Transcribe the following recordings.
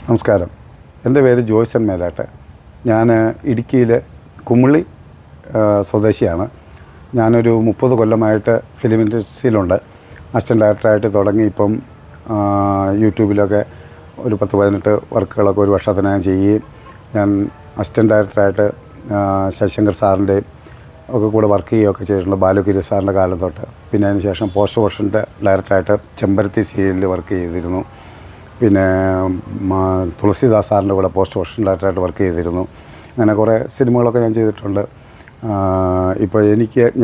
നമസ്കാരം. എൻ്റെ പേര് ജോയ്സൺ മേലാട്ട്. ഞാൻ ഇടുക്കിയിലെ കുമിളി സ്വദേശിയാണ്. ഞാനൊരു 30 കൊല്ലമായിട്ട് ഫിലിം ഇൻഡസ്ട്രിയിലുണ്ട്. അസിസ്റ്റൻ്റ് ഡയറക്ടറായിട്ട് തുടങ്ങി ഇപ്പം യൂട്യൂബിലൊക്കെ ഒരു 10-18 വർക്കുകളൊക്കെ ഒരു വർഷത്തിനകം ചെയ്യുകയും ഞാൻ അസിസ്റ്റൻ്റ് ഡയറക്ടറായിട്ട് ശശിശങ്കർ സാറിൻ്റെയും ഒക്കെ കൂടെ വർക്ക് ചെയ്യുകയൊക്കെ ചെയ്തിട്ടുണ്ട്. ബാലുഗിരി സാറിൻ്റെ കാലം തൊട്ട്. പിന്നെ അതിന് ശേഷം പോസ്റ്റ് പ്രൊഡക്ഷൻ്റെ ഡയറക്ടറായിട്ട് ചെമ്പരത്തി സീരിയലിൽ വർക്ക് ചെയ്തിരുന്നു. പിന്നെ തുളസിദാസ് സാറിൻ്റെ കൂടെ പോസ്റ്റ് പ്രൊഡക്ഷൻ ഡയറക്ടറായിട്ട് വർക്ക് ചെയ്തിരുന്നു. അങ്ങനെ കുറേ സിനിമകളൊക്കെ ഞാൻ ചെയ്തിട്ടുണ്ട്. ഇപ്പോൾ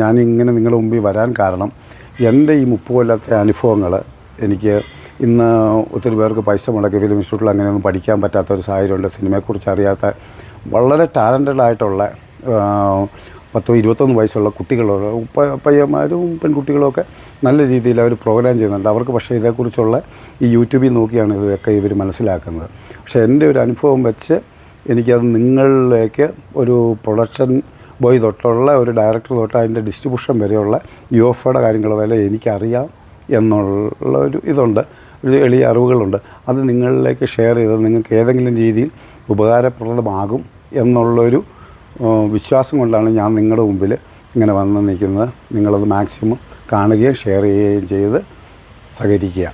ഞാനിങ്ങനെ നിങ്ങളുടെ മുമ്പിൽ വരാൻ കാരണം എൻ്റെ ഈ 30 കൊല്ലത്തെ അനുഭവങ്ങൾ എനിക്ക് ഇന്ന് ഒത്തിരി പേർക്ക് പൈസ മുടക്കി ഫിലിം ഇൻസ്റ്റിറ്റ്യൂട്ടിൽ അങ്ങനെയൊന്നും പഠിക്കാൻ പറ്റാത്തൊരു സാഹചര്യമുണ്ട്. സിനിമയെക്കുറിച്ച് അറിയാത്ത വളരെ ടാലൻറ്റഡ് ആയിട്ടുള്ള 10-21 വയസ്സുള്ള കുട്ടികളുള്ള പയ്യന്മാരും പെൺകുട്ടികളുമൊക്കെ നല്ല രീതിയിൽ അവർ പ്രോഗ്രാം ചെയ്യുന്നുണ്ട്. അവർക്ക് പക്ഷേ ഇതേക്കുറിച്ചുള്ള ഈ യൂട്യൂബിൽ നോക്കിയാണ് ഇതൊക്കെ ഇവർ മനസ്സിലാക്കുന്നത്. പക്ഷേ എൻ്റെ ഒരു അനുഭവം വെച്ച് എനിക്കത് നിങ്ങളിലേക്ക് ഒരു പ്രൊഡക്ഷൻ ബോയ് തൊട്ടുള്ള ഒരു ഡയറക്ടർ തൊട്ട് അതിൻ്റെ ഡിസ്ട്രിബ്യൂഷൻ വരെയുള്ള യുഎഫ്ഒയുടെ കാര്യങ്ങൾ വരെ എനിക്കറിയാം എന്നുള്ള ഒരു ഇതുണ്ട്, ഒരു എളിയ അറിവുകളുണ്ട്. അത് നിങ്ങളിലേക്ക് ഷെയർ ചെയ്തത് നിങ്ങൾക്ക് ഏതെങ്കിലും രീതിയിൽ ഉപകാരപ്രദമാകും എന്നുള്ളൊരു വിശ്വാസം കൊണ്ടാണ് ഞാൻ നിങ്ങളുടെ മുമ്പിൽ ഇങ്ങനെ വന്ന് നിൽക്കുന്നത്. നിങ്ങളത് മാക്സിമം കാണുകയും ഷെയർ ചെയ്യുകയും ചെയ്ത് സഹകരിക്കുക.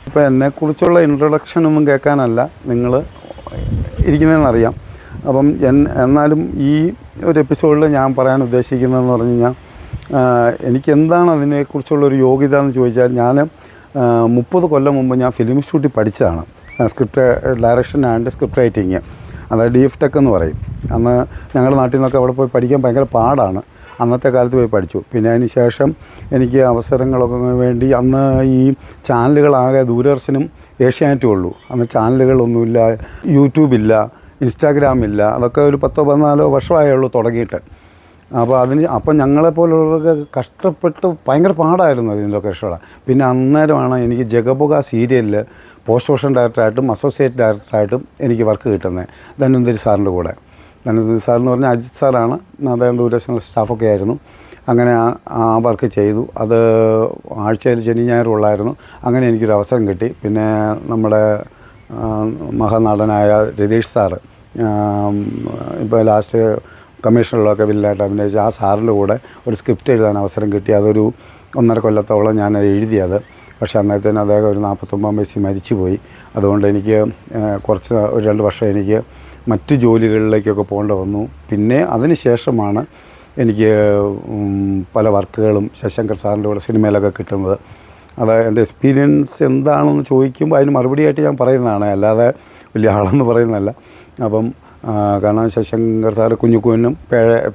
ഇപ്പോൾ എന്നെക്കുറിച്ചുള്ള ഇൻട്രൊഡക്ഷനൊന്നും കേൾക്കാനല്ല നിങ്ങൾ ഇരിക്കുന്നതെന്നറിയാം. അപ്പം എന്നാലും ഈ ഒരു എപ്പിസോഡിൽ ഞാൻ പറയാൻ ഉദ്ദേശിക്കുന്നതെന്ന് പറഞ്ഞു കഴിഞ്ഞാൽ എനിക്കെന്താണ് അതിനെക്കുറിച്ചുള്ളൊരു യോഗ്യത എന്ന് ചോദിച്ചാൽ, ഞാൻ 30 കൊല്ലം മുമ്പ് ഞാൻ ഫിലിം ഇൻസ്റ്റിറ്റ്യൂട്ടിൽ പഠിച്ചതാണ്. Script direction and script writing, അതായത് DFTech എന്ന് പറയും. അന്ന് ഞങ്ങളുടെ നാട്ടിൽ നിന്നൊക്കെ അവിടെ പോയി പഠിക്കാൻ ഭയങ്കര പാടാണ്. അന്നത്തെ കാലത്ത് പോയി പഠിച്ചു. പിന്നെ അതിന് ശേഷം എനിക്ക് അവസരങ്ങളൊക്കെ വേണ്ടി അന്ന് ഈ ചാനലുകളാകെ ദൂരദർശനും ഏഷ്യാനെറ്റും ഉള്ളൂ. അന്ന് ചാനലുകളൊന്നുമില്ല, യൂട്യൂബില്ല, ഇൻസ്റ്റാഗ്രാമില്ല. അതൊക്കെ ഒരു 10-14 വർഷമായേ ഉള്ളൂ തുടങ്ങിയിട്ട്. അപ്പം ഞങ്ങളെപ്പോലുള്ളവർക്ക് കഷ്ടപ്പെട്ട് ഭയങ്കര പാടായിരുന്നു അതിനൊക്കെ ഇഷ്ടമാണ്. പിന്നെ അന്നേരമാണ് എനിക്ക് ജഗബുക സീരിയലിൽ പോസ്റ്റ് പ്രൊഡക്ഷൻ ഡയറക്ടറായിട്ടും അസോസിയേറ്റ് ഡയറക്ടറായിട്ടും എനിക്ക് വർക്ക് കിട്ടുന്നത് ധന്വന്തരി സാറിൻ്റെ കൂടെ. ധന്വന്തരി സാറെന്ന് പറഞ്ഞാൽ അജിത് സാറാണ്, അദ്ദേഹം ദൂരദർശൻ സ്റ്റാഫൊക്കെ ആയിരുന്നു. അങ്ങനെ ആ വർക്ക് ചെയ്തു. അത് ആഴ്ചയിൽ ശനി ഞായറും ഉള്ളായിരുന്നു. അങ്ങനെ എനിക്കൊരു അവസരം കിട്ടി. പിന്നെ നമ്മുടെ മഹാനടനായ രതീഷ് സാറ്, ഇപ്പോൾ ലാസ്റ്റ് കമ്മീഷനിലൊക്കെ വില്ലായിട്ട് അഭിനയിച്ച ആ സാറിൻ്റെ കൂടെ ഒരു സ്ക്രിപ്റ്റ് എഴുതാൻ അവസരം കിട്ടി. അതൊരു 1.5 കൊല്ലത്തോളം ഞാൻ എഴുതിയത്. പക്ഷേ അന്നേരത്തേന് അദ്ദേഹം ഒരു 49 വയസ്സിൽ മരിച്ചുപോയി. അതുകൊണ്ട് എനിക്ക് ഒരു 2 വർഷം എനിക്ക് മറ്റ് ജോലികളിലേക്കൊക്കെ പോകേണ്ടി വന്നു. പിന്നെ അതിന് ശേഷമാണ് എനിക്ക് പല വർക്കുകളും ശശിശങ്കർ സാറിൻ്റെ കൂടെ സിനിമയിലൊക്കെ കിട്ടുന്നത്. അത് എൻ്റെ എക്സ്പീരിയൻസ് എന്താണെന്ന് ചോദിക്കുമ്പോൾ അതിന് മറുപടിയായിട്ട് ഞാൻ പറയുന്നതാണ്, അല്ലാതെ വലിയ ആളെന്ന് പറയുന്നതല്ല. അപ്പം കാരണം ശശിശങ്കർ സാറ് കുഞ്ഞുക്കുനും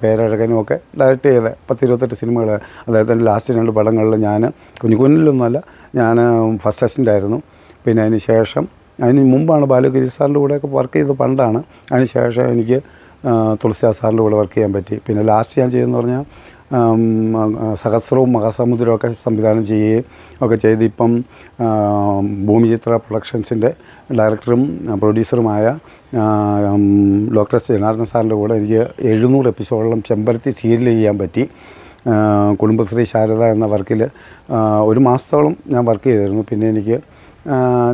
പേരഴകനും ഒക്കെ ഡയറക്റ്റ് ചെയ്ത 10-28 സിനിമകൾ. അദ്ദേഹത്തിൻ്റെ ലാസ്റ്റ് 2 പടങ്ങളിൽ ഞാൻ കുഞ്ഞുക്കുനിലൊന്നുമല്ല, ഞാൻ ഫസ്റ്റ് അസിസ്റ്റൻ്റ് ആയിരുന്നു. പിന്നെ അതിന് മുമ്പാണ് ബാലുഗിരി സാറിൻ്റെ കൂടെയൊക്കെ വർക്ക് ചെയ്തത് പണ്ടാണ്. അതിന് ശേഷം എനിക്ക് തുളസിദാസ് സാറിൻ്റെ കൂടെ വർക്ക് ചെയ്യാൻ പറ്റി. പിന്നെ ലാസ്റ്റ് ഞാൻ ചെയ്തെന്ന് പറഞ്ഞാൽ സഹസ്രവും മഹാസമുദ്രവും ഒക്കെ സംവിധാനം ചെയ്യുകയും ഒക്കെ ചെയ്ത് ഇപ്പം ഭൂമിചിത്ര പ്രൊഡക്ഷൻസിൻ്റെ ഡയറക്ടറും പ്രൊഡ്യൂസറുമായ ഡോക്ടർ ജനാർദ്ദൻ സാറിൻ്റെ കൂടെ എനിക്ക് 700 എപ്പിസോഡോളം ചെമ്പരത്തി സീരിയൽ ചെയ്യാൻ പറ്റി. കുടുംബശ്രീ ശാരദ എന്ന വർക്കിൽ 1 മാസത്തോളം ഞാൻ വർക്ക് ചെയ്തിരുന്നു. പിന്നെ എനിക്ക്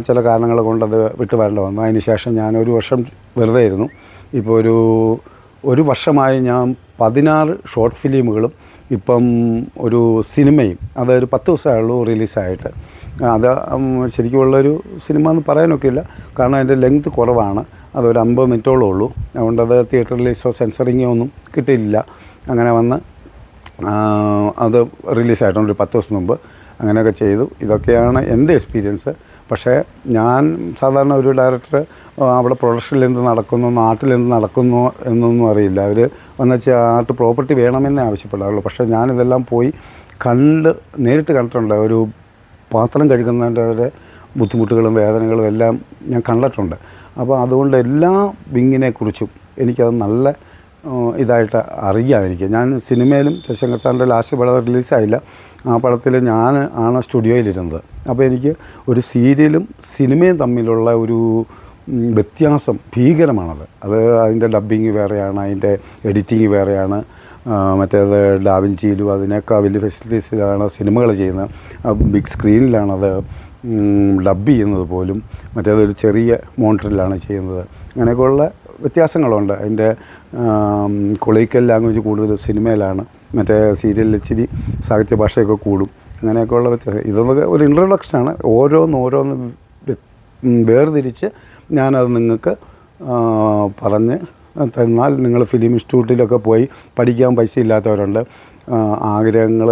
ചില കാരണങ്ങൾ കൊണ്ടത് വിട്ടു വരേണ്ടി വന്നു. അതിന് ശേഷം ഞാൻ 1 വർഷം വെറുതെ ഇരുന്നു. ഇപ്പോൾ ഒരു വർഷമായി ഞാൻ 16 ഷോർട്ട് ഫിലിമുകളും ഇപ്പം ഒരു സിനിമയും, അതൊരു 10 ദിവസമായുള്ളൂ റിലീസായിട്ട്. അത് ശരിക്കുമുള്ളൊരു സിനിമ എന്ന് പറയാനൊക്കെ ഇല്ല, കാരണം അതിൻ്റെ ലെങ്ത് കുറവാണ്. അതൊരു 50 മിനിറ്റോളം ഉള്ളൂ. അതുകൊണ്ടത് തിയേറ്റർ റിലീസോ സെൻസറിങ്ങോ ഒന്നും കിട്ടിയില്ല. അങ്ങനെ വന്ന് അത് റിലീസായിട്ടുണ്ട് ഒരു 10 ദിവസം മുമ്പ്. അങ്ങനെയൊക്കെ ചെയ്തു. ഇതൊക്കെയാണ് എൻ്റെ എക്സ്പീരിയൻസ്. പക്ഷേ ഞാൻ സാധാരണ ഒരു ഡയറക്ടർ അവിടെ പ്രൊഡക്ഷനിൽ എന്ത് നടക്കുന്നു, നാട്ടിലെന്ത് നടക്കുന്നു എന്നൊന്നും അറിയില്ല. അവർ വന്നുവെച്ചാൽ ആർട്ട് പ്രോപ്പർട്ടി വേണമെന്നേ ആവശ്യപ്പെടാറുള്ളൂ. പക്ഷേ ഞാനിതെല്ലാം പോയി നേരിട്ട് കണ്ടിട്ടുണ്ട്. ഒരു പാത്രം കഴുകുന്നതിൻ്റെ ബുദ്ധിമുട്ടുകളും വേദനകളും എല്ലാം ഞാൻ കണ്ടിട്ടുണ്ട്. അപ്പോൾ അതുകൊണ്ട് എല്ലാ വിങ്ങിനെക്കുറിച്ചും എനിക്കത് നല്ല ഇതായിട്ട് അറിയാം. ഞാൻ സിനിമയിലും ശശിശങ്കർ സാറിൻ്റെ ലാസ്റ്റ് പടം റിലീസായില്ല. ആ പടത്തിൽ ഞാൻ ആണ് സ്റ്റുഡിയോയിലിരുന്നത്. അപ്പോൾ എനിക്ക് ഒരു സീരിയലും സിനിമയും തമ്മിലുള്ള ഒരു വ്യത്യാസം ഭീകരമാണത്. അതിൻ്റെ ഡബ്ബിങ് വേറെയാണ്, അതിൻ്റെ എഡിറ്റിങ് വേറെയാണ്. മറ്റേത് ഡാവിഞ്ചിയിലും അതിനേക്കാൾ വലിയ ഫെസിലിറ്റീസിലാണ് സിനിമകൾ ചെയ്യുന്നത്. ബിഗ് സ്ക്രീനിലാണത് ഡബ് ചെയ്യുന്നത് പോലും മറ്റേതൊരു ചെറിയ മോണിറ്ററിലാണ് ചെയ്യുന്നത്. അങ്ങനെയൊക്കെയുള്ള വ്യത്യാസങ്ങളുണ്ട്. അതിൻ്റെ കൊളീക്കൽ ലാംഗ്വേജ് കൂടുതൽ സിനിമയിലാണ്, മറ്റേ സീരിയലിൽ ഇച്ചിരി സാഹിത്യ ഭാഷയൊക്കെ കൂടും. അങ്ങനെയൊക്കെയുള്ള വ്യത്യാസം. ഇതൊക്കെ ഒരു ഇൻട്രൊഡക്ഷനാണ്. ഓരോന്ന് വേർതിരിച്ച് ഞാനത് നിങ്ങൾക്ക് പറഞ്ഞ് തന്നാൽ നിങ്ങൾ ഫിലിം ഇൻസ്റ്റിറ്റ്യൂട്ടിലൊക്കെ പോയി പഠിക്കാൻ പൈസ ഇല്ലാത്തവരുണ്ട്. ആഗ്രഹങ്ങൾ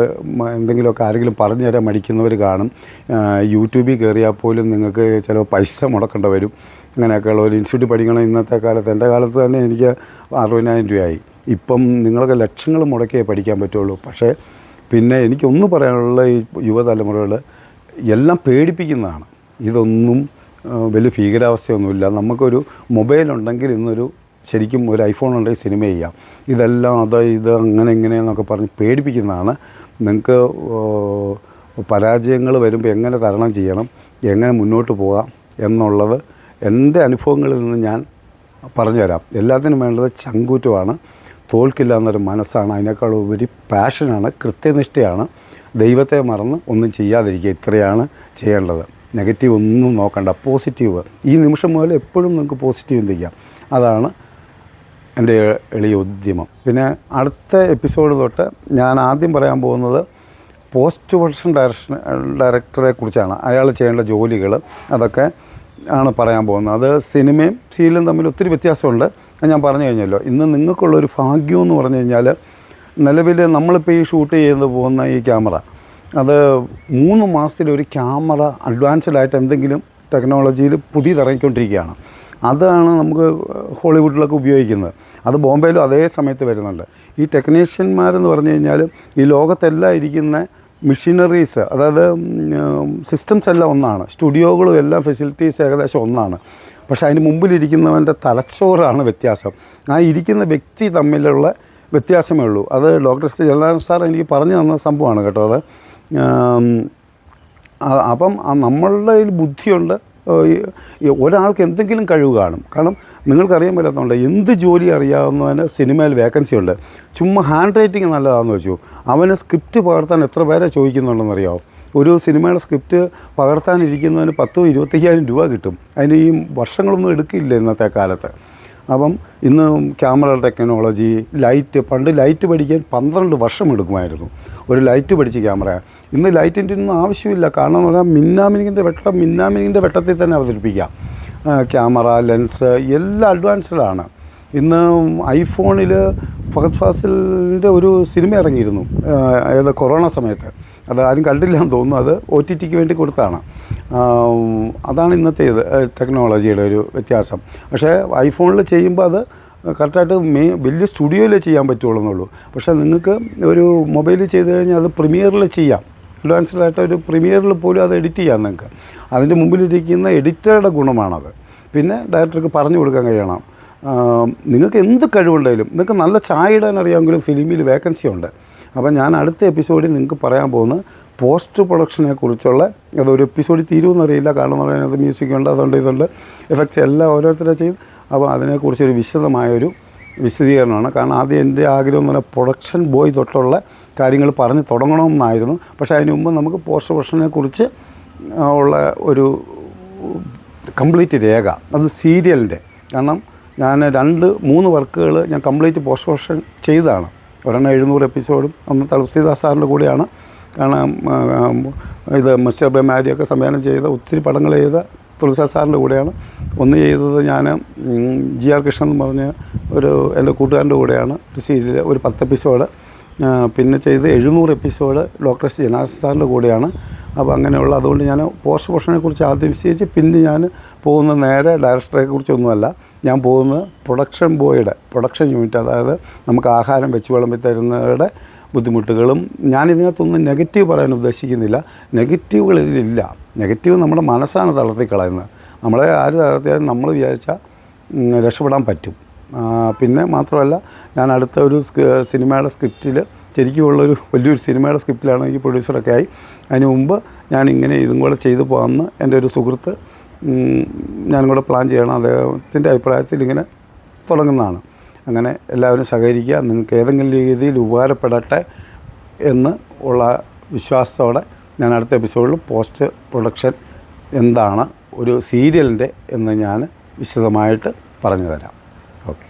എന്തെങ്കിലുമൊക്കെ ആരെങ്കിലും പറഞ്ഞു തരാൻ മടിക്കുന്നവർ കാണും. യൂട്യൂബിൽ കയറിയാൽ പോലും നിങ്ങൾക്ക് ചിലപ്പോൾ പൈസ മുടക്കേണ്ടി വരും. അങ്ങനെയൊക്കെയുള്ള ഒരു ഇൻസ്റ്റിറ്റ്യൂട്ട് പഠിക്കണം. ഇന്നത്തെ കാലത്ത്, എൻ്റെ കാലത്ത് തന്നെ എനിക്ക് 60,000 രൂപയായി. ഇപ്പം നിങ്ങൾക്ക് ലക്ഷങ്ങൾ മുടക്കിയേ പഠിക്കാൻ പറ്റുള്ളൂ. പക്ഷേ പിന്നെ എനിക്കൊന്നും പറയാനുള്ള ഈ യുവതലമുറകൾ എല്ലാം പേടിപ്പിക്കുന്നതാണ്. ഇതൊന്നും വലിയ ഭീകരാവസ്ഥയൊന്നുമില്ല. നമുക്കൊരു മൊബൈലുണ്ടെങ്കിൽ ഇന്നൊരു ശരിക്കും ഒരു ഐഫോൺ ഉണ്ടെങ്കിൽ സിനിമ ചെയ്യാം. ഇതെല്ലാം ഇത് അങ്ങനെ ഇങ്ങനെയെന്നൊക്കെ പറഞ്ഞ് പേടിപ്പിക്കുന്നതാണ്. നിങ്ങൾക്ക് പരാജയങ്ങൾ വരുമ്പോൾ എങ്ങനെ തരണം ചെയ്യണം, എങ്ങനെ മുന്നോട്ട് പോകാം എന്നുള്ളത് എൻ്റെ അനുഭവങ്ങളിൽ നിന്ന് ഞാൻ പറഞ്ഞു തരാം. എല്ലാത്തിനും വേണ്ടത് ചങ്കൂറ്റമാണ്, തോൽക്കില്ല എന്നൊരു മനസ്സാണ്, അതിനേക്കാൾ ഉപരി പാഷനാണ്, കൃത്യനിഷ്ഠയാണ്. ദൈവത്തെ മറന്ന് ഒന്നും ചെയ്യാതിരിക്കുക, ഇത്രയാണ് ചെയ്യേണ്ടത്. നെഗറ്റീവ് ഒന്നും നോക്കണ്ട, പോസിറ്റീവ്. ഈ നിമിഷം മുതൽ എപ്പോഴും നിങ്ങൾക്ക് പോസിറ്റീവ് ചിന്തിക്കാം. അതാണ് എൻ്റെ എളിയ ഉദ്യമം. പിന്നെ അടുത്ത എപ്പിസോഡ് തൊട്ട് ഞാൻ ആദ്യം പറയാൻ പോകുന്നത് പോസ്റ്റ് പ്രൊഡക്ഷൻ ഡയറക്ടറെ കുറിച്ചാണ്. അയാൾ ചെയ്യേണ്ട ജോലികൾ അതൊക്കെ ആണ് പറയാൻ പോകുന്നത്. അത് സിനിമയും സീരിയലും തമ്മിൽ ഒത്തിരി വ്യത്യാസമുണ്ട്. അത് ഞാൻ പറഞ്ഞു കഴിഞ്ഞല്ലോ. ഇന്ന് നിങ്ങൾക്കുള്ളൊരു ഭാഗ്യം എന്ന് പറഞ്ഞു കഴിഞ്ഞാൽ, നിലവിൽ നമ്മളിപ്പോൾ ഈ ഷൂട്ട് ചെയ്ത് പോകുന്ന ഈ ക്യാമറ, അത് 3 മാസത്തിലൊരു ക്യാമറ അഡ്വാൻസ്ഡായിട്ട് എന്തെങ്കിലും ടെക്നോളജിയിൽ പുതിയതിറങ്ങിക്കൊണ്ടിരിക്കുകയാണ്. അതാണ് നമുക്ക് ഹോളിവുഡിലൊക്കെ ഉപയോഗിക്കുന്നത്. അത് ബോംബെയിലും അതേ സമയത്ത് വരുന്നുണ്ട്. ഈ ടെക്നീഷ്യന്മാരെന്ന് പറഞ്ഞു കഴിഞ്ഞാൽ ഈ ലോകത്തെല്ലാം ഇരിക്കുന്ന മെഷീനറീസ്, അതായത് സിസ്റ്റംസ് എല്ലാം ഒന്നാണ്, സ്റ്റുഡിയോകളും എല്ലാം ഫെസിലിറ്റീസ് ഏകദേശം ഒന്നാണ്. പക്ഷേ അതിന് മുമ്പിലിരിക്കുന്നവൻ്റെ തലച്ചോറാണ് വ്യത്യാസം. ആ ഇരിക്കുന്ന വ്യക്തി തമ്മിലുള്ള വ്യത്യാസമേ ഉള്ളൂ. അത് ഡോക്ടർ ജയലാൽ സാർ എനിക്ക് പറഞ്ഞു തന്ന സംഭവമാണ് കേട്ടോ. അത് അപ്പം നമ്മളുടെ കയ്യിൽ ബുദ്ധിയുണ്ട്. ഒരാൾക്ക് എന്തെങ്കിലും കഴിവ് കാണും. കാരണം നിങ്ങൾക്കറിയാൻ പറ്റാത്തതുകൊണ്ട് എന്ത് ജോലി അറിയാവുന്നവന് സിനിമയിൽ വേക്കൻസി ഉണ്ട്. ചുമ്മാ ഹാൻഡ് റൈറ്റിംഗ് നല്ലതാണെന്ന് വെച്ചു, അവന് സ്ക്രിപ്റ്റ് പകർത്താൻ എത്ര പേരെ ചോദിക്കുന്നുണ്ടെന്നറിയാമോ? ഒരു സിനിമയുടെ സ്ക്രിപ്റ്റ് പകർത്താനിരിക്കുന്നതിന് 10,000-25,000 രൂപ കിട്ടും. അതിന് ഈ വർഷങ്ങളൊന്നും എടുക്കില്ല ഇന്നത്തെ കാലത്ത്. അപ്പം ഇന്ന് ക്യാമറ ടെക്നോളജി, ലൈറ്റ്, പണ്ട് ലൈറ്റ് പഠിക്കാൻ 12 വർഷം എടുക്കുമായിരുന്നു ഒരു ലൈറ്റ് പഠിച്ച് ക്യാമറ. ഇന്ന് ലൈറ്റിൻ്റെ ഒന്നും ആവശ്യമില്ല. കാരണം എന്ന് പറഞ്ഞാൽ മിന്നാമിനിങ്ങിൻ്റെ വെട്ടത്തിൽ തന്നെ അവതരിപ്പിക്കാം. ക്യാമറ, ലെൻസ് എല്ലാം അഡ്വാൻസ്ഡാണ്. ഇന്ന് ഐഫോണിൽ ഫഹദ് ഫാസിലിൻ്റെ ഒരു സിനിമ ഇറങ്ങിയിരുന്നു ഏത് കൊറോണ സമയത്ത്. അത് ആരും കണ്ടില്ലാന്ന് തോന്നുന്നു. അത് OTT വേണ്ടി കൊടുത്താണ്. അതാണ് ഇന്നത്തെ ടെക്നോളജിയുടെ ഒരു വ്യത്യാസം. പക്ഷേ ഐഫോണിൽ ചെയ്യുമ്പോൾ അത് കറക്റ്റായിട്ട് വലിയ സ്റ്റുഡിയോയിൽ ചെയ്യാൻ പറ്റുള്ളൂ എന്നുള്ളൂ. പക്ഷേ നിങ്ങൾക്ക് ഒരു മൊബൈലിൽ ചെയ്ത് കഴിഞ്ഞാൽ അത് പ്രീമിയറിൽ ചെയ്യാം. അഡ്വാൻസ്ഡായിട്ട് ഒരു പ്രീമിയറിൽ പോലും അത് എഡിറ്റ് ചെയ്യാം നിങ്ങൾക്ക്. അതിൻ്റെ മുമ്പിലിരിക്കുന്ന എഡിറ്ററുടെ ഗുണമാണത്. പിന്നെ ഡയറക്ടർക്ക് പറഞ്ഞു കൊടുക്കാൻ കഴിയണം. നിങ്ങൾക്ക് എന്ത് കഴിവുണ്ടെങ്കിലും, നിങ്ങൾക്ക് നല്ല ചായ ഇടാൻ അറിയാമെങ്കിലും ഫിലിമിൽ വേക്കൻസി ഉണ്ട്. അപ്പം ഞാൻ അടുത്ത എപ്പിസോഡിൽ നിങ്ങൾക്ക് പറയാൻ പോകുന്നത് പോസ്റ്റ് പ്രൊഡക്ഷനെ കുറിച്ചുള്ള, അതൊരു എപ്പിസോഡിൽ തീരുമെന്നറിയില്ല. കാരണം എന്ന് പറയുന്നത് മ്യൂസിക്കുണ്ട്, അതുകൊണ്ട് ഇതുണ്ട്, എഫക്ട്സ് എല്ലാം ഓരോരുത്തരെ ചെയ്യും. അപ്പോൾ അതിനെക്കുറിച്ചൊരു വിശദമായൊരു വിശദീകരണമാണ്. കാരണം ആദ്യം എൻ്റെ ആഗ്രഹം എന്ന് പറഞ്ഞാൽ പ്രൊഡക്ഷൻ ബോയ് തൊട്ടുള്ള കാര്യങ്ങൾ പറഞ്ഞ് തുടങ്ങണമെന്നായിരുന്നു. പക്ഷേ അതിന് മുമ്പ് നമുക്ക് പോസ്റ്റ് പ്രൊഡക്ഷനെ കുറിച്ച് ഉള്ള ഒരു കംപ്ലീറ്റ് രേഖ, അത് സീരിയലിൻ്റെ. കാരണം ഞാൻ 2-3 വർക്കുകൾ ഞാൻ കംപ്ലീറ്റ് പോസ്റ്റ് പ്രൊഡക്ഷൻ ചെയ്തതാണ്. ഒരെണ്ണം 700 എപ്പിസോഡും ഒന്ന് തുളസീദാസ് സാറിൻ്റെ കൂടെയാണ്. കാരണം ഇത് മിസ്റ്റർ ബ്രഹ്മാരിയൊക്കെ സംവിധാനം ചെയ്ത ഒത്തിരി പടങ്ങൾ ചെയ്ത തുളസീദാസ് സാറിൻ്റെ കൂടെയാണ്. ഒന്ന് ചെയ്തത് ഞാൻ GR കൃഷ്ണൻ എന്ന് പറഞ്ഞ ഒരു എൻ്റെ കൂട്ടുകാരൻ്റെ കൂടെയാണ്. ഒരു സീരിയൽ ഒരു 10 എപ്പിസോഡ്. പിന്നെ ചെയ്ത് 700 എപ്പിസോഡ് ഡോക്ടർ ജയലാൽ സാറിൻ്റെ കൂടെയാണ്. അപ്പോൾ അങ്ങനെയുള്ള, അതുകൊണ്ട് ഞാൻ പോസ്റ്റ് പ്രൊഡക്ഷനെ കുറിച്ച് ആദ്യം വിശദീകരിച്ച് പിന്നെ ഞാൻ പോകുന്ന നേരെ ഡയറക്ടറെ കുറിച്ചൊന്നുമല്ല, ഞാൻ പോകുന്നത് പ്രൊഡക്ഷൻ ബോയുടെ പ്രൊഡക്ഷൻ യൂണിറ്റ്, അതായത് നമുക്ക് ആഹാരം വെച്ച് വിളമ്പി തരുന്നവരുടെ ബുദ്ധിമുട്ടുകളും. ഞാനിതിനകത്തൊന്നും നെഗറ്റീവ് പറയാൻ ഉദ്ദേശിക്കുന്നില്ല. നെഗറ്റീവുകൾ ഇതിലില്ല. നെഗറ്റീവ് നമ്മുടെ മനസ്സാണ് തളർത്തിക്കളയുന്നത്. നമ്മളെ ആര് തളർത്തിയാലും നമ്മൾ വിചാരിച്ചാൽ രക്ഷപ്പെടാൻ പറ്റും. പിന്നെ മാത്രമല്ല, ഞാൻ അടുത്ത ഒരു സിനിമയുടെ സ്ക്രിപ്റ്റിൽ, ശരിക്കുമുള്ളൊരു വലിയൊരു സിനിമയുടെ സ്ക്രിപ്റ്റിലാണ് എനിക്ക് പ്രൊഡ്യൂസറൊക്കെ ആയി. അതിന് മുമ്പ് ഞാനിങ്ങനെ ഇതും കൂടെ ചെയ്തു പോകാമെന്ന് എൻ്റെ ഒരു സുഹൃത്ത് ഞാനും കൂടെ പ്ലാൻ ചെയ്യണം. അദ്ദേഹത്തിൻ്റെ അഭിപ്രായത്തിൽ ഇങ്ങനെ തുടങ്ങുന്നതാണ്. അങ്ങനെ എല്ലാവരും സഹകരിക്കുക. നിങ്ങൾക്ക് ഏതെങ്കിലും രീതിയിൽ ഉപകാരപ്പെടട്ടെ എന്ന് ഉള്ള വിശ്വാസത്തോടെ ഞാൻ അടുത്ത എപ്പിസോഡിൽ പോസ്റ്റ് പ്രൊഡക്ഷൻ എന്താണ് ഒരു സീരിയലിൻ്റെ എന്ന് ഞാൻ വിശദമായിട്ട് പറഞ്ഞു തരാം. ഓക്കെ.